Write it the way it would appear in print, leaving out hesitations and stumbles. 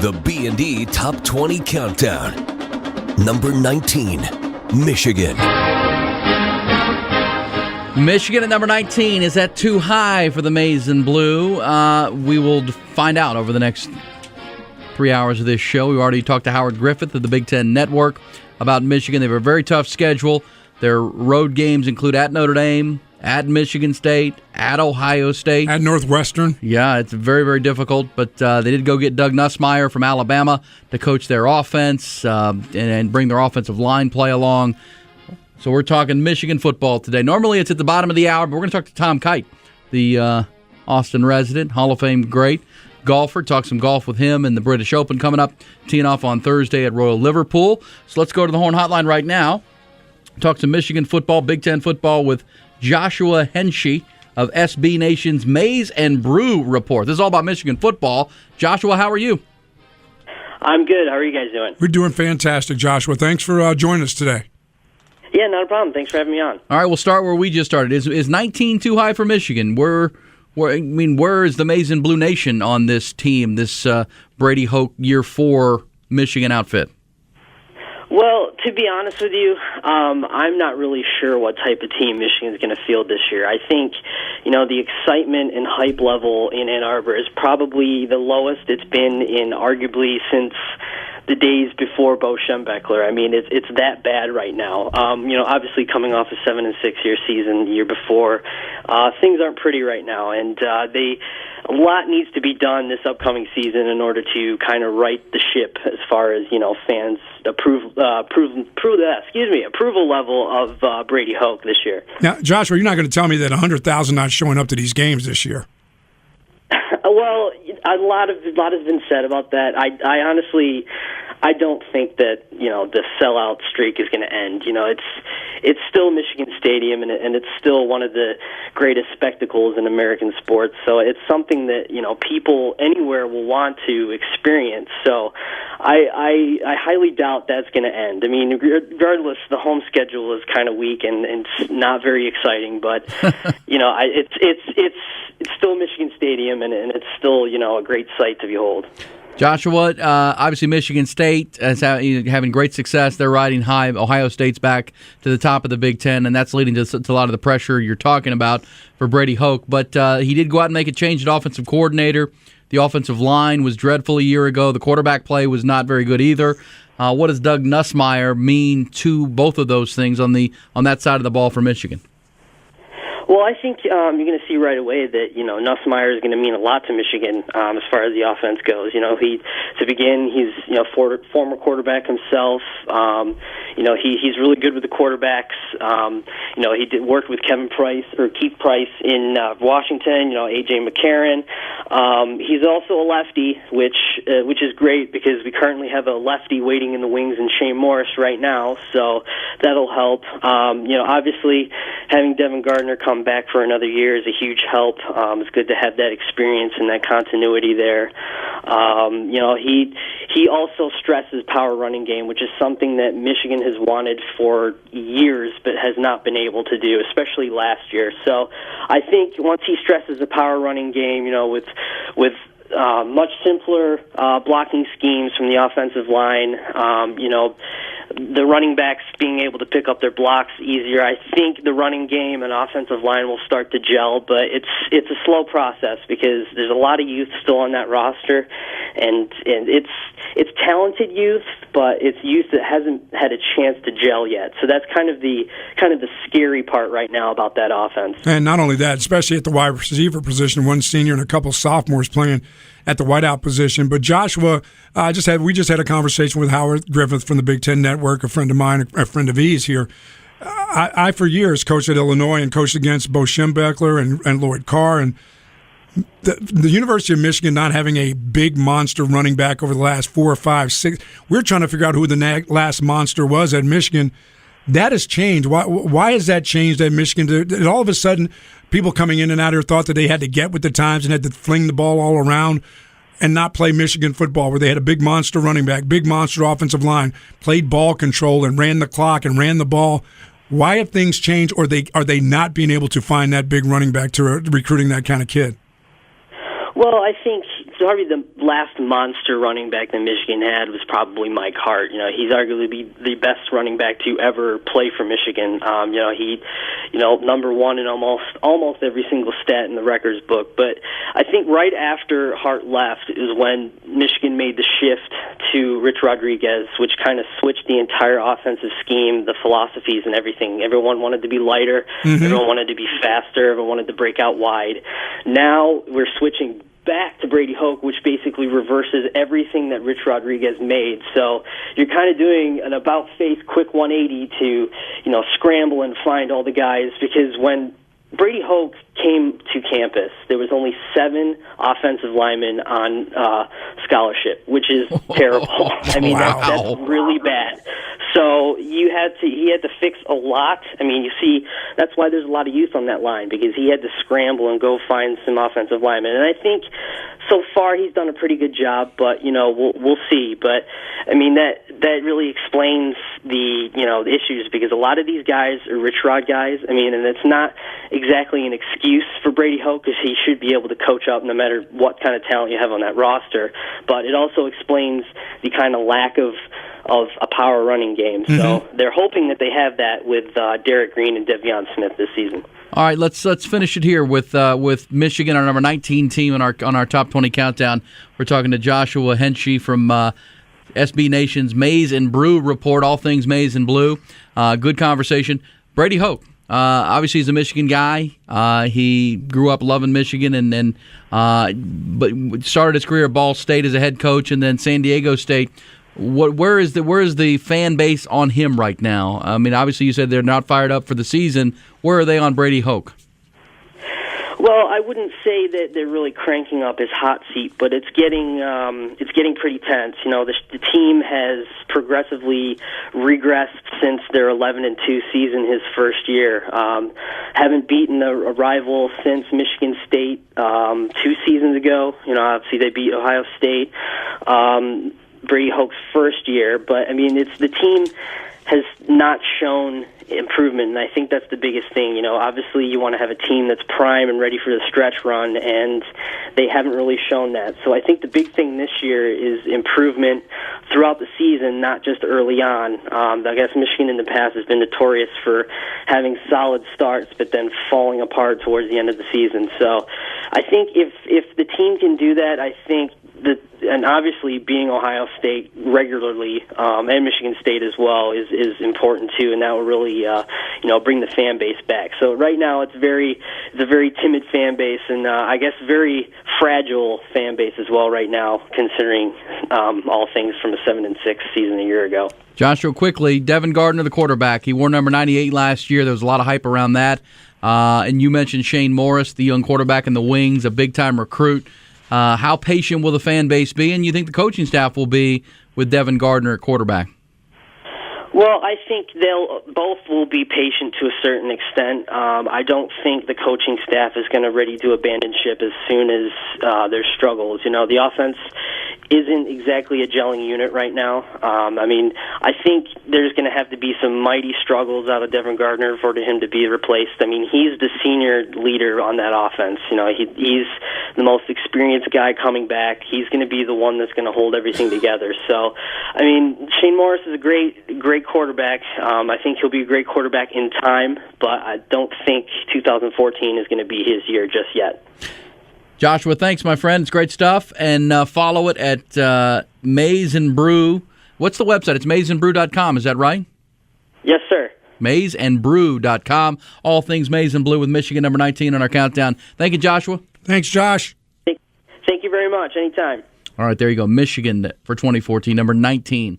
The B&E Top 20 Countdown. Number 19, Michigan. Michigan at number 19. Is that too high for the Maize and Blue? We will find out over the next 3 hours of this show. We already talked to Howard Griffith of the Big Ten Network about Michigan. They have a very tough schedule. Their road games include at Notre Dame, at Michigan State, at Ohio State. At Northwestern. Yeah, it's very, very difficult, but they did go get Doug Nussmeier from Alabama to coach their offense and bring their offensive line play along. So we're talking Michigan football today. Normally it's at the bottom of the hour, but we're going to talk to Tom Kite, the Austin resident, Hall of Fame great golfer. Talk some golf with him in the British Open coming up, teeing off on Thursday at Royal Liverpool. So let's go to the Horn Hotline right now. Talk some Michigan football, Big Ten football with Joshua Henschke of SB Nation's Maize and Brew Report. This is all about Michigan football. Joshua, how are you? I'm good. How are you guys doing? We're doing fantastic, Joshua. Thanks for joining us today. Yeah, not a problem. Thanks for having me on. All right, we'll start where we just started. Is 19 too high for Michigan? Where is the Maize and Blue Nation on this team, this Brady Hoke Year 4 Michigan outfit? Well, to be honest with you, I'm not really sure what type of team Michigan's going to field this year. I think, the excitement and hype level in Ann Arbor is probably the lowest it's been in arguably since the days before Bo Schembechler. I mean, it's that bad right now. Obviously coming off a 7-6 year season the year before, things aren't pretty right now, and a lot needs to be done this upcoming season in order to kind of right the ship as far as fans approval level of Brady Hoke this year. Now, Joshua, you're not going to tell me that 100,000 not showing up to these games this year. Well, a lot has been said about that. I honestly, I don't think that the sellout streak is going to end. It's still Michigan Stadium, and it's still one of the greatest spectacles in American sports. So it's something that people anywhere will want to experience. So I highly doubt that's going to end. I mean, regardless, the home schedule is kind of weak and it's not very exciting. But it's still Michigan Stadium, and it's still a great sight to behold. Joshua, obviously Michigan State is having great success. They're riding high. Ohio State's back to the top of the Big Ten, and that's leading to a lot of the pressure you're talking about for Brady Hoke. But he did go out and make a change at offensive coordinator. The offensive line was dreadful a year ago. The quarterback play was not very good either. What does Doug Nussmeier mean to both of those things on that side of the ball for Michigan? Well, I think you're going to see right away that Nussmeier is going to mean a lot to Michigan as far as the offense goes. He's former quarterback himself. He's really good with the quarterbacks. He worked with Keith Price in Washington. AJ McCarron. He's also a lefty, which is great because we currently have a lefty waiting in the wings in Shane Morris right now. So that'll help. Obviously having Devin Gardner come back for another year is a huge help. It's good to have that experience and that continuity there. He also stresses power running game, which is something that Michigan has wanted for years but has not been able to do, especially last year. So I think once he stresses the power running game, with much simpler blocking schemes from the offensive line, the running backs being able to pick up their blocks easier. I think the running game and offensive line will start to gel, but it's a slow process because there's a lot of youth still on that roster, and it's talented youth, but it's youth that hasn't had a chance to gel yet. So that's kind of the scary part right now about that offense. And not only that, especially at the wide receiver position, one senior and a couple sophomores playing at the wideout position. But Joshua, we just had a conversation with Howard Griffith from the Big Ten Network, a friend of mine, a friend of E's here. I for years coached at Illinois and coached against Bo Schembechler and Lloyd Carr, and the University of Michigan not having a big monster running back over the last 4 or 5, 6. We're trying to figure out who the last monster was at Michigan. That has changed. Why has that changed at Michigan? Did all of a sudden people coming in and out here thought that they had to get with the times and had to fling the ball all around and not play Michigan football, where they had a big monster running back, big monster offensive line, played ball control and ran the clock and ran the ball? Why have things changed, or are they not being able to find that big running back to recruiting that kind of kid? Well, I think probably the last monster running back that Michigan had was probably Mike Hart. He's arguably the best running back to ever play for Michigan. He, number one in almost every single stat in the records book. But I think right after Hart left is when Michigan made the shift to Rich Rodriguez, which kind of switched the entire offensive scheme, the philosophies and everything. Everyone wanted to be lighter. Mm-hmm. Everyone wanted to be faster. Everyone wanted to break out wide. Now we're switching back to Brady Hoke, which basically reverses everything that Rich Rodriguez made. So you're kind of doing an about-face quick 180 to, scramble and find all the guys, because when Brady Hoke came to campus, there was only 7 offensive linemen on scholarship, which is terrible. I mean, that's really bad. So he had to fix a lot. I mean, you see, that's why there's a lot of youth on that line, because he had to scramble and go find some offensive linemen. And I think so far he's done a pretty good job, but we'll see. But I mean, that really explains the issues, because a lot of these guys are Rich Rod guys. I mean, and it's not exactly an excuse for Brady Hoke, because he should be able to coach up no matter what kind of talent you have on that roster. But it also explains the kind of lack of a power running game. Mm-hmm. So they're hoping that they have that with Derek Green and Devion Smith this season. All right, let's finish it here with Michigan, our number 19 team on our top 20 countdown. We're talking to Joshua Henschke from SB Nation's Maize and Brew report, all things Maize and Blue. Good conversation. Brady Hoke, obviously he's a Michigan guy. He grew up loving Michigan, but started his career at Ball State as a head coach, and then San Diego State. Where is the fan base on him right now? I mean, obviously you said they're not fired up for the season. Where are they on Brady Hoke? Well, I wouldn't say that they're really cranking up his hot seat, but it's getting pretty tense. The team has progressively regressed since their 11-2 season his first year. Haven't beaten a rival since Michigan State 2 seasons ago. Obviously they beat Ohio State. Brady Hoke's first year, but I mean, the team has not shown improvement, and I think that's the biggest thing. Obviously you want to have a team that's prime and ready for the stretch run, and they haven't really shown that. So I think the big thing this year is improvement throughout the season, not just early on. I guess Michigan in the past has been notorious for having solid starts, but then falling apart towards the end of the season. So I think if the team can do that, I think and obviously being Ohio State regularly and Michigan State as well is important too, and that will really bring the fan base back. So right now it's a very timid fan base, and I guess very fragile fan base as well right now, considering all things from a 7-6 season a year ago. Joshua, quickly, Devin Gardner, the quarterback, he wore number 98 last year. There was a lot of hype around that, and you mentioned Shane Morris, the young quarterback in the wings, a big-time recruit. How patient will the fan base be, and you think the coaching staff will be with Devin Gardner at quarterback? Well, I think both will be patient to a certain extent. I don't think the coaching staff is going to ready to abandon ship as soon as there's struggles. The offense isn't exactly a gelling unit right now. I mean, I think there's going to have to be some mighty struggles out of Devin Gardner for him to be replaced. I mean, he's the senior leader on that offense. He's the most experienced guy coming back. He's going to be the one that's going to hold everything together. So, I mean, Shane Morris is a great quarterback. I think he'll be a great quarterback in time, but I don't think 2014 is going to be his year just yet. Joshua, thanks, my friend. It's great stuff. And follow it at Maize and Brew. What's the website? It's maizeandbrew.com. Is that right? Yes, sir. Maizeandbrew.com. All things Maize and Blue with Michigan number 19 on our countdown. Thank you, Joshua. Thanks, Josh. Thank you very much. Anytime. All right, there you go. Michigan for 2014, number 19